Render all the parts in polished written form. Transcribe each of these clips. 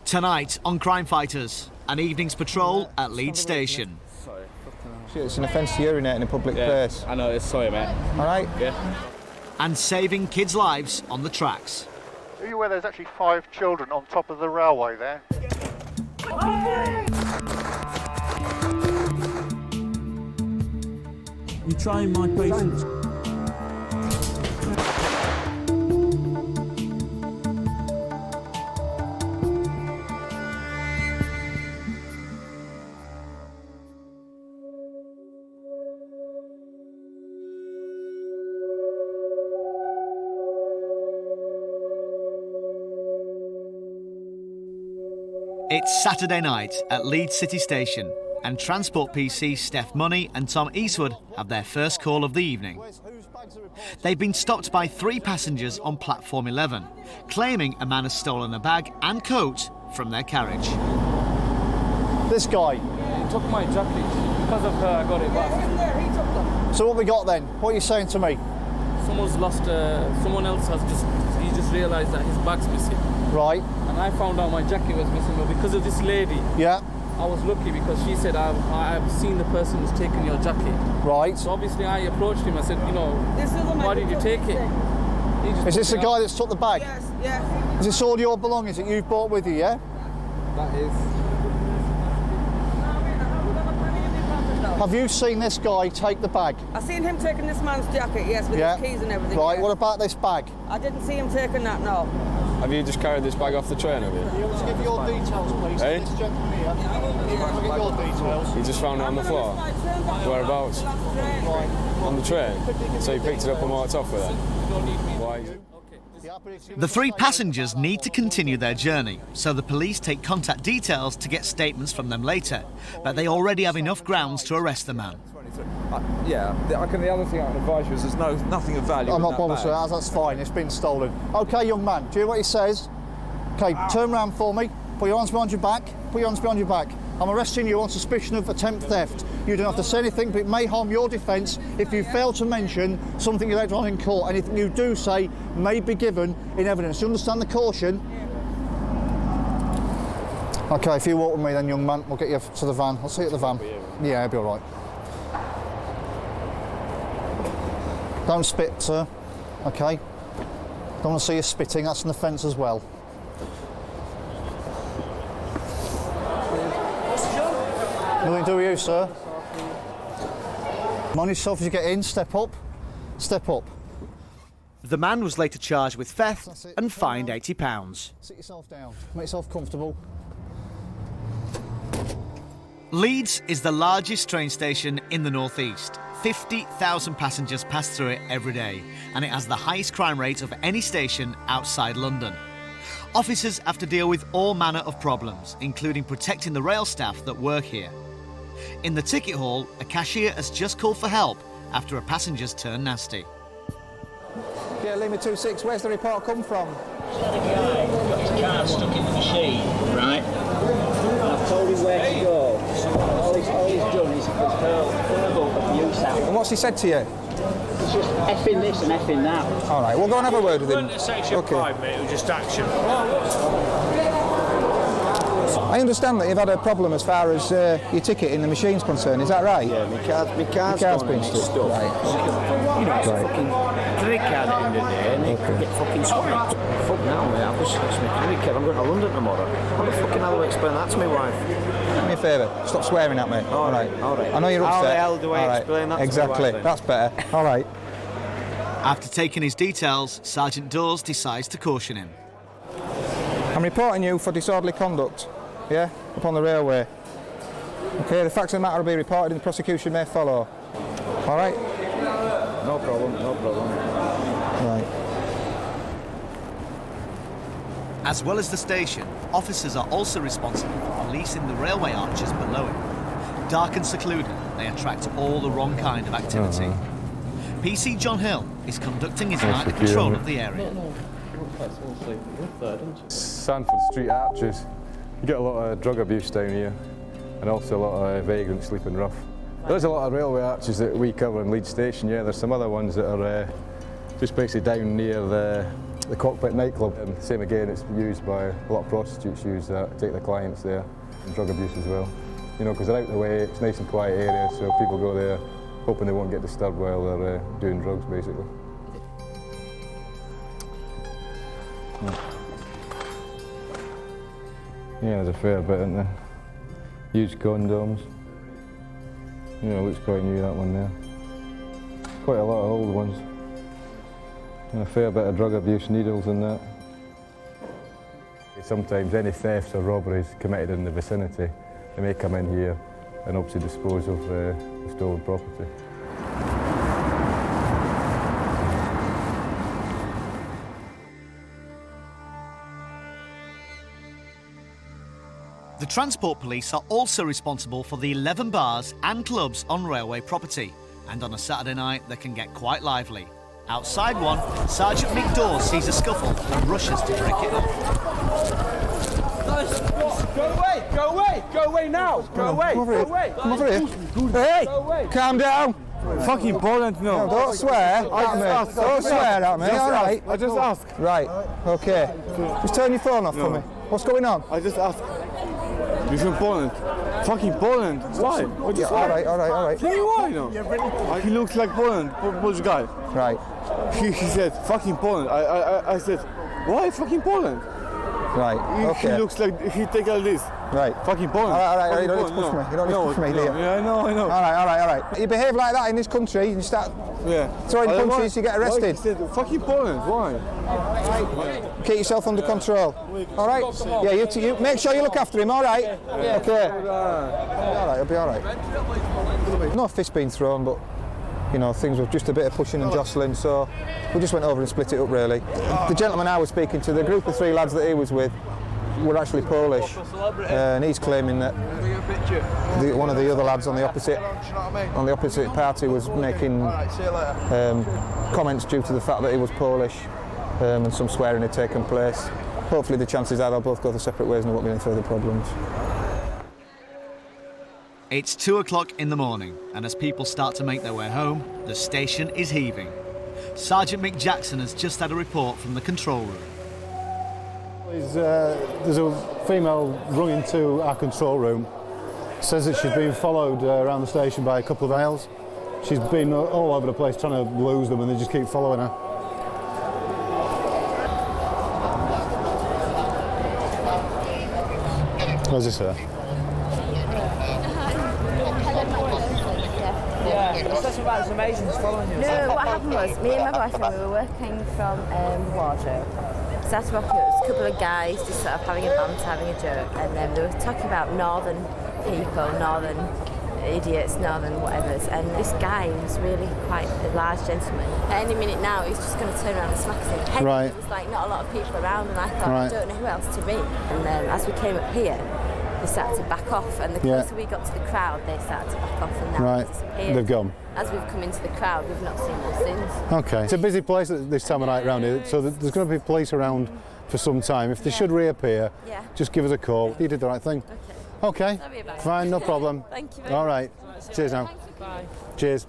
Tonight on CrimeFighters, an evening's patrol at Leeds Station. It's an offence to urinate in a public place. I know, it's sorry, mate. All right? Yeah. And saving kids' lives on the tracks. Are you aware there's actually 5 children on top of the railway there? You trying my patience? It's Saturday night at Leeds City Station, and Transport PC Steph Money and Tom Eastwood have their first call of the evening. They've been stopped by 3 passengers on platform 11, claiming a man has stolen a bag and coat from their carriage. This guy. He took my jacket. Because of her, I got it back. So what we got then? What are you saying to me? Someone's lost, someone else has he just realised that his bag's missing. Right. And I found out my jacket was missing, but because of this lady, Yeah. I was lucky because she said, I've seen the person who's taken your jacket. Right. So obviously I approached him, I said, you know, why did you take it? Is this the guy that's took the bag? Yes, yes. Is this all your belongings that you've brought with you, yeah? That is. Have you seen this guy take the bag? I seen him taking this man's jacket, yes, with his keys and everything. Right, yes. what about this bag? I didn't see him taking that, no. Have you just carried this bag off the train, have you? Let's give your details, please. Hey? This gentleman here. Can we get your details? You just found it on the floor? Whereabouts? On the train? So you picked it up and walked off with it? Why? The 3 passengers need to continue their journey, so the police take contact details to get statements from them later, but they already have enough grounds to arrest the man. Yeah, the other thing I can advise you is there's nothing of value. I'm not bothered, sir. That's fine. It's been stolen. OK, young man, do you hear what he says? OK, turn round for me. Put your arms behind your back. Put your arms behind your back. I'm arresting you on suspicion of attempt theft. You don't have to say anything, but it may harm your defence if you fail to mention something you later on in court. Anything you do say may be given in evidence. Do you understand the caution? OK, if you walk with me then, young man, we'll get you to the van. I'll see you at the van. Yeah, it'll be all right. Don't spit, sir. OK? Don't want to see you spitting. That's an offence as well. Nothing to do with you, sir. Mind yourself as you get in. Step up. Step up. The man was later charged with theft and fined £80. Sit yourself down. Make yourself comfortable. Leeds is the largest train station in the northeast. 50,000 passengers pass through it every day, and it has the highest crime rate of any station outside London. Officers have to deal with all manner of problems, including protecting the rail staff that work here. In the ticket hall, a cashier has just called for help after a passenger's turned nasty. Yeah, Lima 26, where's the report come from? The guy got his card stuck in the machine, right? And I've told him where to go. All he's done is verbal abuse out. And what's he said to you? It's just effing this and effing that. All right, we'll go and have a word with him. It wasn't a section 5, mate, it was just action. I understand that you've had a problem as far as your ticket in the machine's concerned, is that right? Yeah, my card's been stuck. Right. You know, it's a fucking credit card at the end of the day, and you get fucking swiped. Fuck now, mate, I've just lost my credit card, I'm going to London tomorrow. How the fucking hell do I explain that to my wife? Do me a favour, stop swearing at me. All right. I know you're upset. How the hell do I explain that exactly. to my wife? That's better. All right. After taking his details, Sergeant Dawes decides to caution him. I'm reporting you for disorderly conduct, yeah, upon the railway. OK, the facts of the matter will be reported and the prosecution may follow. All right? No problem, no problem. Right. As well as the station, officers are also responsible for policing the railway arches below it. Dark and secluded, they attract all the wrong kind of activity. PC John Hill is conducting his nightly patrol of the area. Sanford Street arches. You get a lot of drug abuse down here, and also a lot of vagrants sleeping rough. There's a lot of railway arches that we cover in Leeds Station, yeah. There's some other ones that are just basically down near the the Cockpit nightclub. Same again, it's used by a lot of prostitutes use that, take their clients there, and drug abuse as well. You know, because they're out of the way, it's a nice and quiet area, so people go there hoping they won't get disturbed while they're doing drugs, basically. Yeah, there's a fair bit, isn't there? Used condoms. You know, looks quite new, that one there. Quite a lot of old ones. And a fair bit of drug abuse, needles and that. Sometimes any thefts or robberies committed in the vicinity, they may come in here and obviously dispose of the stolen property. The Transport Police are also responsible for the 11 bars and clubs on railway property, and on a Saturday night they can get quite lively. Outside one, Sergeant Mick Dawes sees a scuffle and rushes to break it up. Go away! Go away! Go away now! Go away! Come over Go here. away! Come over here. Hey! Go away. Calm down. Fucking Poland, no. Don't swear at me. Don't swear at me, all right? I just asked. Right, okay. Just turn your phone off for me. What's going on? I just asked. You're from Poland. Fucking Poland. Why? What Yeah, all right, all right, all right. Tell me why, no? He looks like Poland, Polish guy. Right. He said, fucking Poland. I said, why fucking Poland? Right, okay. He looks like, he take all this. Right. Fucking Poland. All right, you don't need Fucking to push Poland, me. You don't need to push me, do you? Yeah, I know. All right. You behave like that in this country and you start throwing punches, you get arrested. He said, fucking Poland, why? Keep yourself under control. All right? Yeah, you make sure you look after him, all right? Okay. All right, he'll be all right. No fist being thrown, but, you know, things were just a bit of pushing and jostling, so we just went over and split it up, really. The gentleman I was speaking to, the group of 3 lads that he was with, were actually Polish, and he's claiming that one of the other lads on the opposite party was making comments due to the fact that he was Polish, and some swearing had taken place. Hopefully the chances are they'll both go their separate ways and there won't be any further problems. It's 2 o'clock in the morning, and as people start to make their way home, the station is heaving. Sergeant Mick Jackson has just had a report from the control room. There's a female rung into our control room. Says that she's been followed around the station by a couple of males. She's been all over the place trying to lose them and they just keep following her. Where's this her? It's amazing following you. No, what happened was, me and my boyfriend, we were working from Wardrobe. So that's what it was, a couple of guys just sort of having a banter, having a joke, and then they were talking about northern people, northern idiots, northern whatevers, and this guy was really quite a large gentleman. At any minute now, he's just going to turn around and smack us in the head. Right. There was like not a lot of people around, and I thought, Right. I don't know who else to be. And then as we came up here, they started to back off, and the closer we got to the crowd, they started to back off, and now they've disappeared. They've gone. As we've come into the crowd, we've not seen them since. Okay. It's a busy place at this time of night around here, so there's going to be police around for some time. If they should reappear, just give us a call. You did the right thing. Okay. Sorry about Fine, no problem. Thank you very All right. much. Cheers now. Bye. Cheers.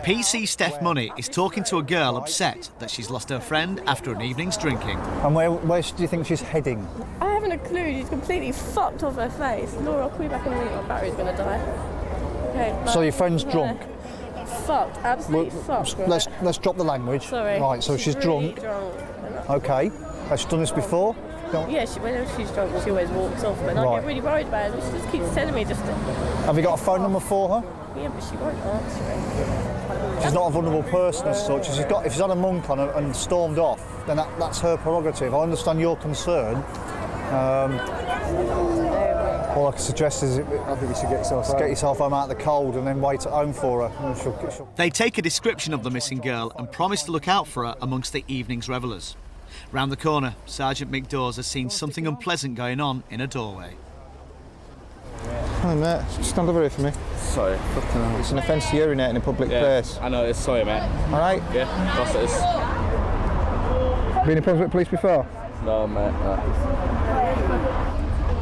PC Steph Money is talking to a girl upset that she's lost her friend after an evening's drinking. And where do you think she's heading? I haven't a clue. She's completely fucked off her face. Laura, I'll call you back in a minute. My battery's going to die. Okay. So your friend's drunk? Fucked. Absolutely fucked. Right. Let's drop the language. Sorry. Right, so she's really drunk. Okay. Has she done this before? Yeah, whenever she's drunk, she always walks off. But I get really worried about her. She just keeps telling me just to... Have you got a phone number for her? Yeah, but she won't answer it. She's not a vulnerable person as such. If she's had a monk on her and stormed off, then that's her prerogative. I understand your concern. All I can suggest is I think you should get yourself home out of the cold and then wait at home for her. They take a description of the missing girl and promise to look out for her amongst the evening's revellers. Round the corner, Sergeant Mick Dawes has seen something unpleasant going on in a doorway. Hi mate, stand over here for me. Sorry. It's an offence to urinate in a public place. I know, it's sorry mate. Alright? Yeah, that's it is. Been in problems with police before? No mate, no.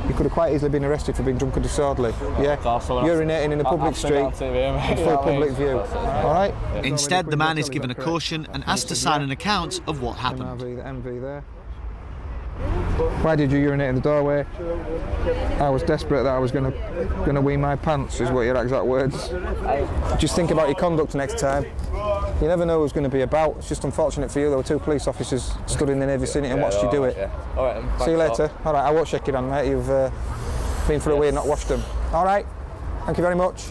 You could have quite easily been arrested for being drunk and disorderly. Yeah, urinating in a public street for public view. All right. Instead, the man is given a caution and asked to sign an account of what happened. MV there. Why did you urinate in the doorway? I was desperate that I was going to wee my pants, is what your exact words. Just think about your conduct next time. You never know who's going to be about. It's just unfortunate for you. There were 2 police officers stood in the near vicinity and watched you do it. All right, see you later. All right, I won't shake your hand, mate. You've been for a wee and not washed them. All right. Thank you very much.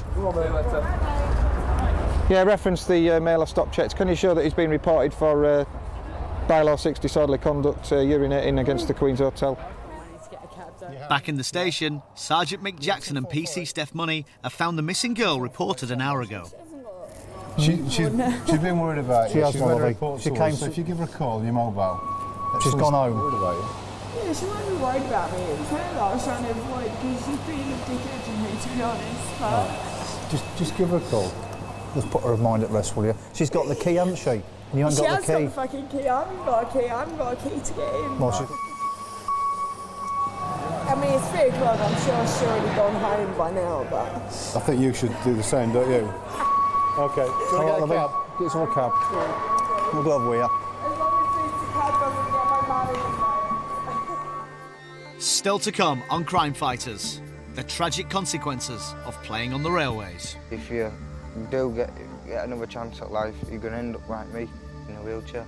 Yeah, reference the male I've stopped checked. Can you show that he's been reported for bylaw 6 disorderly conduct, urinating against the Queen's Hotel? Back in the station, Sergeant Mick Jackson and PC Steph Money have found the missing girl reported an hour ago. She's been worried about you. She has, She's my made a lovely. report She to came us, so to- if you give her a call on your mobile. She's gone home. Worried about you. Yeah, she might be worried about me. It's her that I was trying to avoid because she's being a dickhead to me, to be honest. But Just give her a call. Just put her mind at rest, will you? She's got the key, hasn't she? And you ain't she got has the key. got the fucking key. I haven't got a key. I haven't got a key to get in. Well, I mean, it's 3 o'clock. I'm sure she's already gone home by now, but... I think you should do the same, don't you? Okay. Do you want to get a cab? Get us all a cab. We'll go over with you. As long as this cab doesn't get my money. Still to come on Crime Fighters, the tragic consequences of playing on the railways. If you do get another chance at life, you're going to end up like me, in a wheelchair.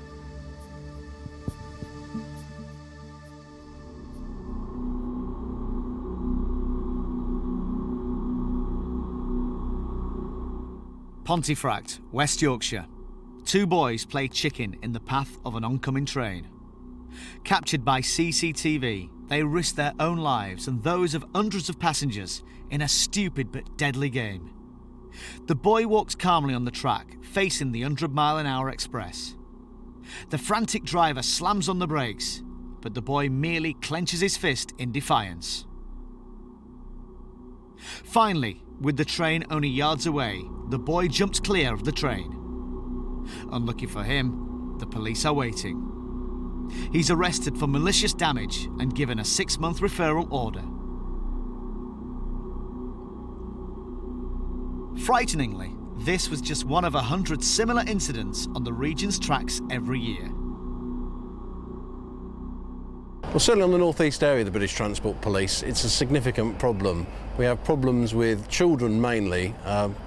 Pontefract, West Yorkshire. 2 boys play chicken in the path of an oncoming train. Captured by CCTV, they risk their own lives and those of hundreds of passengers in a stupid but deadly game. The boy walks calmly on the track, facing the 100-mile-an-hour express. The frantic driver slams on the brakes, but the boy merely clenches his fist in defiance. Finally, with the train only yards away, the boy jumps clear of the train. Unlucky for him, the police are waiting. He's arrested for malicious damage and given a 6-month referral order. Frighteningly, this was just one of 100 similar incidents on the region's tracks every year. Well, certainly on the North East area of the British Transport Police, it's a significant problem. We have problems with children mainly,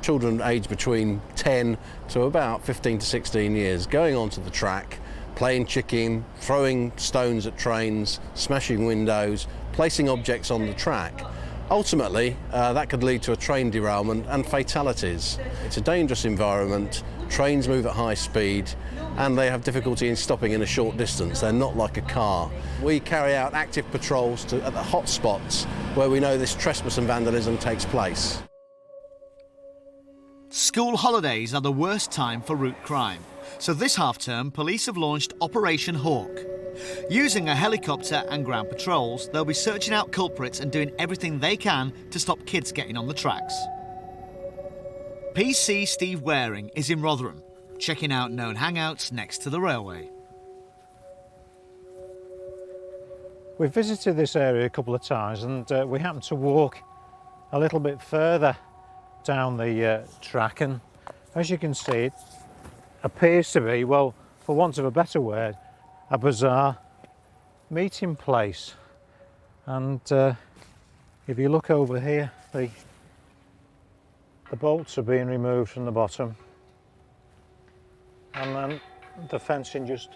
children aged between 10 to about 15 to 16 years, going onto the track, playing chicken, throwing stones at trains, smashing windows, placing objects on the track. Ultimately, that could lead to a train derailment and fatalities. It's a dangerous environment, trains move at high speed, and they have difficulty in stopping in a short distance. They're not like a car. We carry out active patrols at the hot spots where we know this trespass and vandalism takes place. School holidays are the worst time for route crime, so this half-term police have launched Operation Hawke. Using a helicopter and ground patrols, they'll be searching out culprits and doing everything they can to stop kids getting on the tracks. PC Steve Waring is in Rotherham, checking out known hangouts next to the railway. We've visited this area a couple of times and we happened to walk a little bit further down the track, and as you can see, it appears to be, well, for want of a better word, a bizarre meeting place. And if you look over here, the bolts are being removed from the bottom, and then the fencing just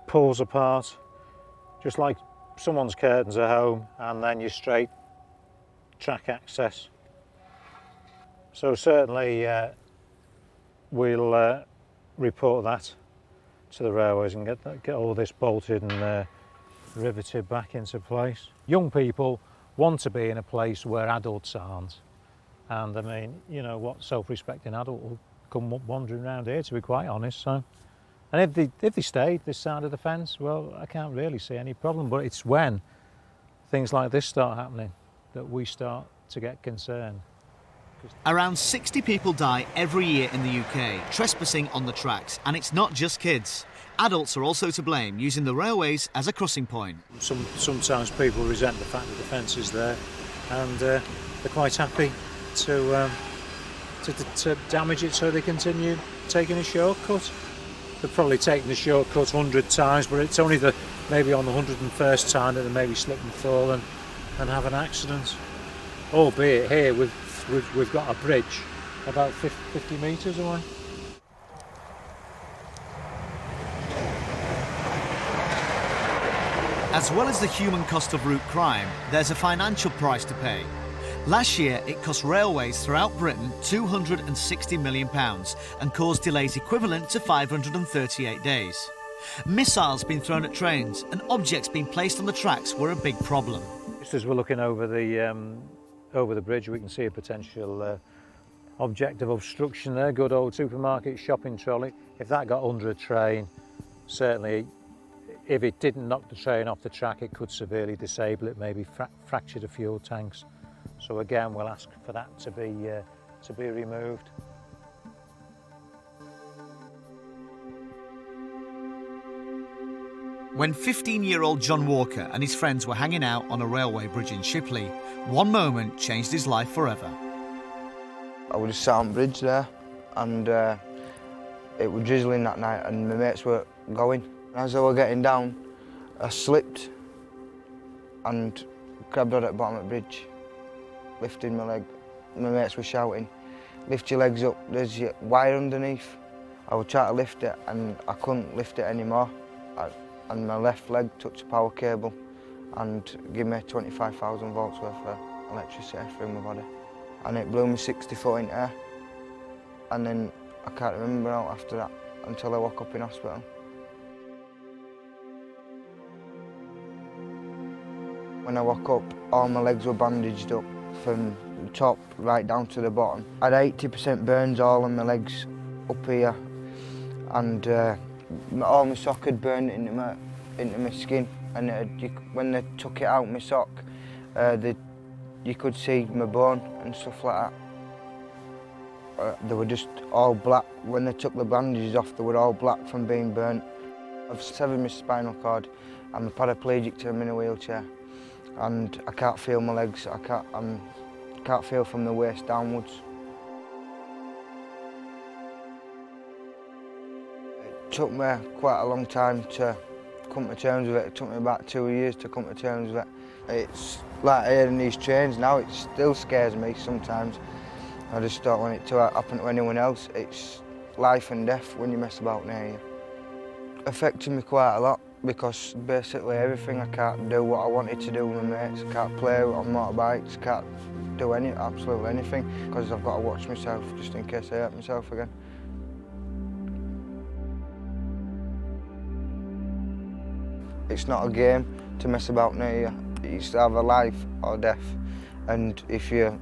pulls apart, just like someone's curtains at home, and then your straight track access. So certainly we'll report that to the railways and get all this bolted and riveted back into place. Young people want to be in a place where adults aren't, and I mean, you know, what self-respecting adult will come wandering around here, to be quite honest. So, and if they stayed this side of the fence, well, I can't really see any problem, but it's when things like this start happening that we start to get concerned. Around 60 people die every year in the UK trespassing on the tracks, and it's not just kids. Adults are also to blame, using the railways as a crossing point. Sometimes people resent the fact that the fence is there, and they're quite happy to damage it so they continue taking a shortcut. They've probably taken the shortcut 100 times, but it's only maybe on the 101st time that they maybe slip and fall and have an accident. Albeit here we've got a bridge about 50 metres away. As well as the human cost of route crime, there's a financial price to pay. Last year, it cost railways throughout Britain £260 million and caused delays equivalent to 538 days. Missiles being thrown at trains and objects being placed on the tracks were a big problem. Just as we're looking over the bridge, we can see a potential object of obstruction there. Good old supermarket shopping trolley. If that got under a train, certainly, if it didn't knock the train off the track, it could severely disable it, maybe fracture the fuel tanks. So again, we'll ask for that to be removed. When 15-year-old John Walker and his friends were hanging out on a railway bridge in Shipley, one moment changed his life forever. I was just sat on the bridge there, and it was drizzling that night, and my mates were going. As I was getting down, I slipped and grabbed on at the bottom of the bridge, lifting my leg. My mates were shouting, "Lift your legs up, there's your wire underneath." I would try to lift it and I couldn't lift it anymore. And my left leg touched the power cable and gave me 25,000 volts worth of electricity through my body. And it blew me 60 foot in air. And then I can't remember out after that until I woke up in hospital. When I woke up, all my legs were bandaged up from the top right down to the bottom. I had 80% burns all on my legs up here, and all my sock had burned into my skin. And when they took it out, my sock, you could see my bone and stuff like that. They were just all black. When they took the bandages off, they were all black from being burnt. I've severed my spinal cord. I'm a paraplegic, I'm in a wheelchair. And I can't feel my legs, I can't feel from the waist downwards. It took me quite a long time to come to terms with it. It took me about 2 years to come to terms with it. It's like hearing these trains now, it still scares me sometimes. I just don't want it to happen to anyone else. It's life and death when you mess about near you. It affected me quite a lot, because basically everything I can't do what I wanted to do with my mates. I can't play on motorbikes, can't do absolutely anything, because I've got to watch myself just in case I hurt myself again. It's not a game to mess about near you. It's either life or death, and if you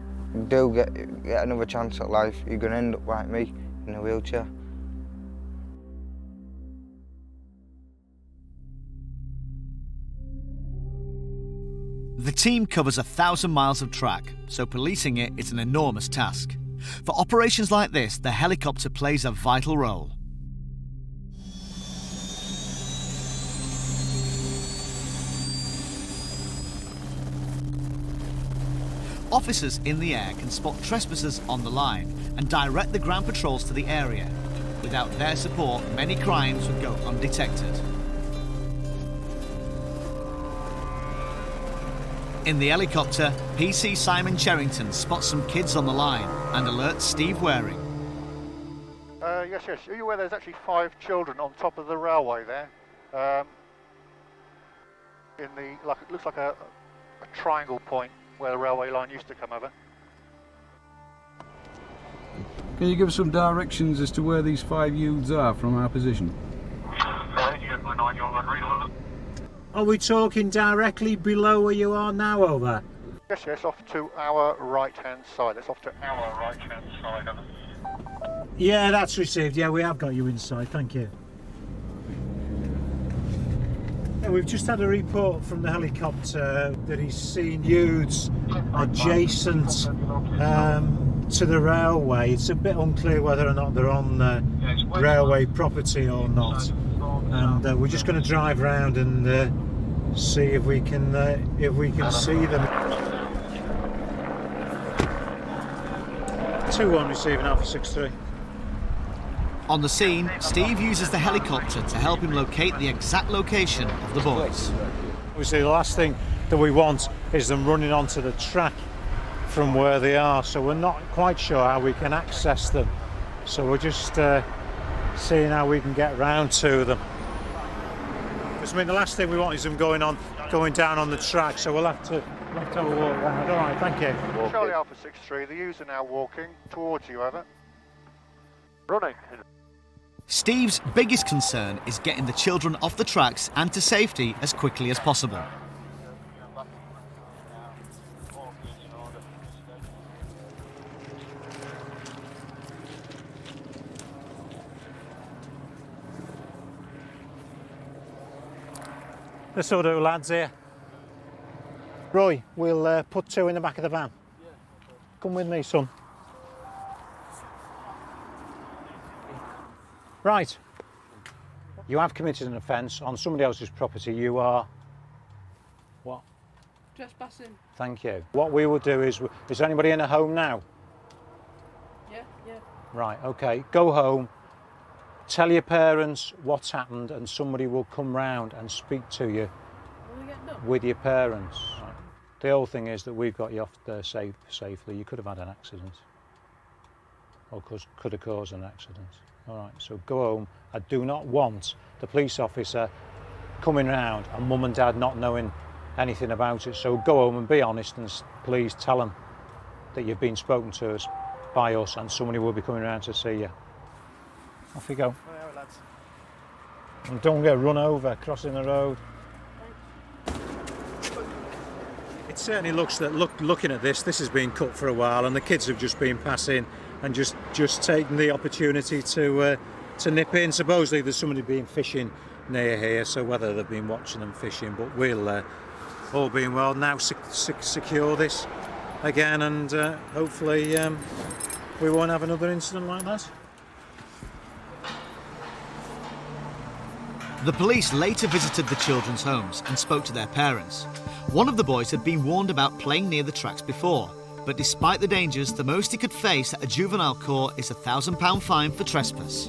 do get another chance at life, you're going to end up like me, in a wheelchair. The team covers 1,000 miles of track, so policing it is an enormous task. For operations like this, the helicopter plays a vital role. Officers in the air can spot trespassers on the line and direct the ground patrols to the area. Without their support, many crimes would go undetected. In the helicopter, PC Simon Cherrington spots some kids on the line and alerts Steve Waring. Yes. Are you aware there's actually 5 children on top of the railway there? It looks like a triangle point where the railway line used to come over. Can you give us some directions as to where these 5 youths are from our position? Are we talking directly below where you are now, over? Yes, off to our right-hand side. It's off to our right-hand side. Yeah, that's received. Yeah, we have got you inside. Thank you. Yeah, we've just had a report from the helicopter that he's seen youths adjacent to the railway. It's a bit unclear whether or not they're on the railway property or not. and we're just going to drive around and see if we can see them. 2-1 receiving Alpha 6-3. On the scene, Steve uses the helicopter to help him locate the exact location of the boys. Obviously, the last thing that we want is them running onto the track from where they are, so we're not quite sure how we can access them. So we're just seeing how we can get round to them. Because I mean, the last thing we want is them going down on the track, so we'll have to have a walk round. All right, thank you. Charlie Alpha 6-3, the user now walking towards you, over. Running. Steve's biggest concern is getting the children off the tracks and to safety as quickly as possible. This will do, lads, here. Roy, we'll put 2 in the back of the van. Come with me, son. Right. You have committed an offence on somebody else's property. You are... what? Trespassing. Thank you. What we will do is there anybody in a home now? Yeah. Right, okay. Go home, tell your parents what's happened, and somebody will come round and speak to you with your parents. Right. The whole thing is that we've got you off there safely. You could have had an accident, or could have caused an accident. All right, so go home. I do not want the police officer coming round and mum and dad not knowing anything about it. So go home and be honest, and please tell them that you've been spoken to us by us, and somebody will be coming round to see you. Off you go. And don't get run over crossing the road. It certainly looks that looking at this has been cut for a while, and the kids have just been passing and just taking the opportunity to nip in. Supposedly there's somebody been fishing near here, so whether they've been watching them fishing, but we'll all being well now secure this again, and hopefully we won't have another incident like that. The police later visited the children's homes and spoke to their parents. One of the boys had been warned about playing near the tracks before, but despite the dangers, the most he could face at a juvenile court is a £1,000 fine for trespass.